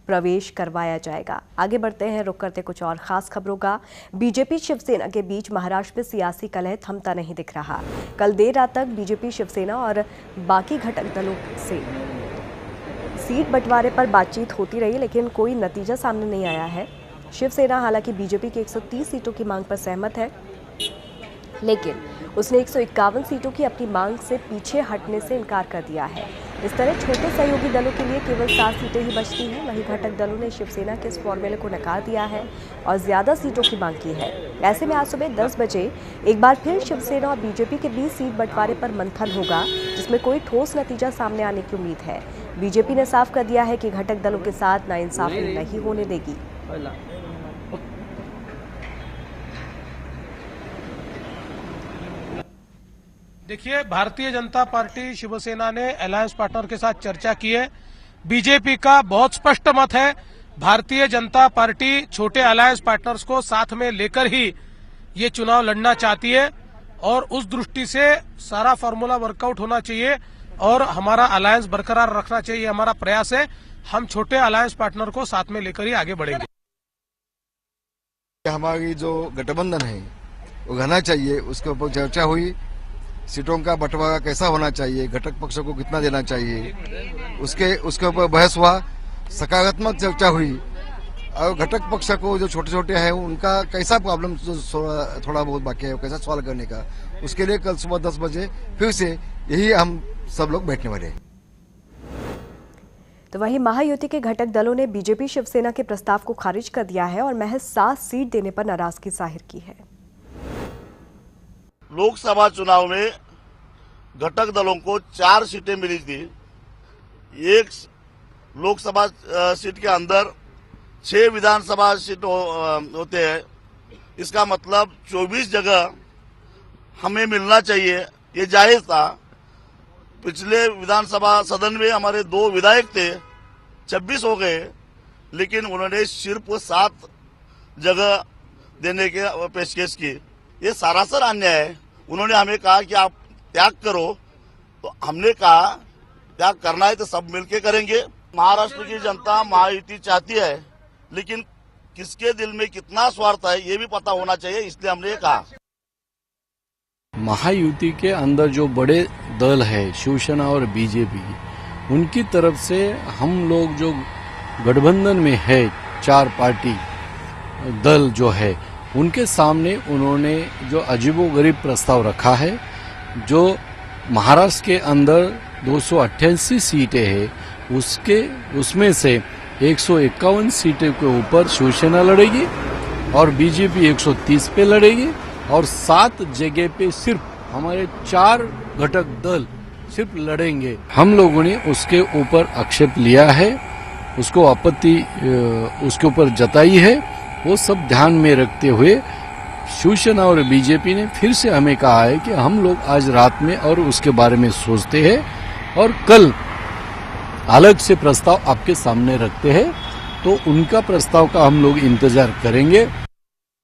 प्रवेश करवाया जाएगा। आगे बढ़ते हैं, रुक करते कुछ और खास खबरों का। बीजेपी शिवसेना के बीच महाराष्ट्र में सियासी कलह थमता नहीं दिख रहा। कल देर रात तक बीजेपी शिवसेना और बाकी घटक दलों से सीट बंटवारे पर बातचीत होती रही, लेकिन कोई नतीजा सामने नहीं आया है। शिवसेना हालांकि बीजेपी की 130 सीटों की मांग पर सहमत है, लेकिन उसने 151 सीटों की अपनी मांग से पीछे हटने से इनकार कर दिया है। इस तरह छोटे सहयोगी दलों के लिए केवल 7 सीटें ही बचती हैं। वहीं घटक दलों ने शिवसेना के इस फॉर्मूले को नकार दिया है और ज्यादा सीटों की मांग की है। ऐसे में आज सुबह 10 बजे एक बार फिर शिवसेना और बीजेपी के बीच सीट बंटवारे पर मंथन होगा, जिसमें कोई ठोस नतीजा सामने आने की उम्मीद है। बीजेपी ने साफ कर दिया है कि घटक दलों के साथ नाइंसाफी नहीं होने देगी। देखिए, भारतीय जनता पार्टी शिवसेना ने अलायंस पार्टनर के साथ चर्चा की है। बीजेपी का बहुत स्पष्ट मत है, भारतीय जनता पार्टी छोटे अलायंस पार्टनर्स को साथ में लेकर ही ये चुनाव लड़ना चाहती है और उस दृष्टि से सारा फॉर्मूला वर्कआउट होना चाहिए और हमारा अलायंस बरकरार रखना चाहिए। हमारा प्रयास है, हम छोटे अलायंस पार्टनर को साथ में लेकर ही आगे बढ़ेंगे। हमारी जो गठबंधन है वो घना चाहिए, उसके ऊपर चर्चा हुई। सीटों का बंटवारा कैसा होना चाहिए, घटक पक्षों को कितना देना चाहिए, उसके ऊपर बहस हुआ। सकारात्मक चर्चा हुई और घटक पक्ष को जो छोटे छोटे हैं उनका कैसा प्रॉब्लम थोड़ा बहुत बाकी है कैसा सॉल्व करने का, उसके लिए कल सुबह 10 बजे फिर से यही हम सब लोग बैठने वाले हैं। तो वहीं महायुति के घटक दलों ने बीजेपी शिवसेना के प्रस्ताव को खारिज कर दिया है और महज 7 सीट देने पर नाराजगी जाहिर की है। लोकसभा चुनाव में घटक दलों को 4 सीटें मिली थी। एक लोकसभा सीट के अंदर 6 विधानसभा सीट होते हैं। इसका मतलब 24 जगह हमें मिलना चाहिए, ये जायज था। पिछले विधानसभा सदन में हमारे 2 विधायक थे, 26 हो गए, लेकिन उन्होंने सिर्फ 7 जगह देने के पेशकश की। ये सरासर अन्याय है। उन्होंने हमें कहा कि आप त्याग करो, तो हमने कहा त्याग करना है तो सब मिलके करेंगे। महाराष्ट्र की जनता महायुति चाहती है, लेकिन किसके दिल में कितना स्वार्थ है ये भी पता होना चाहिए, इसलिए हमने ये कहा। महायुति के अंदर जो बड़े दल है शिवसेना और बीजेपी, उनकी तरफ से हम लोग जो गठबंधन में है 4 पार्टी दल जो है, उनके सामने उन्होंने जो अजीबोगरीब प्रस्ताव रखा है। जो महाराष्ट्र के अंदर 288 सीटें हैं, उसमें से 151 सीटें के ऊपर शिवसेना लड़ेगी और बीजेपी 130 पे लड़ेगी और 7 जगह पे सिर्फ हमारे 4 घटक दल सिर्फ लड़ेंगे। हम लोगों ने उसके ऊपर आक्षेप लिया है, उसको आपत्ति उसके ऊपर जताई है। वो सब ध्यान में रखते हुए शिवसेना और बीजेपी ने फिर से हमें कहा है कि हम लोग आज रात में और उसके बारे में सोचते हैं और कल अलग से प्रस्ताव आपके सामने रखते हैं। तो उनका प्रस्ताव का हम लोग इंतजार करेंगे।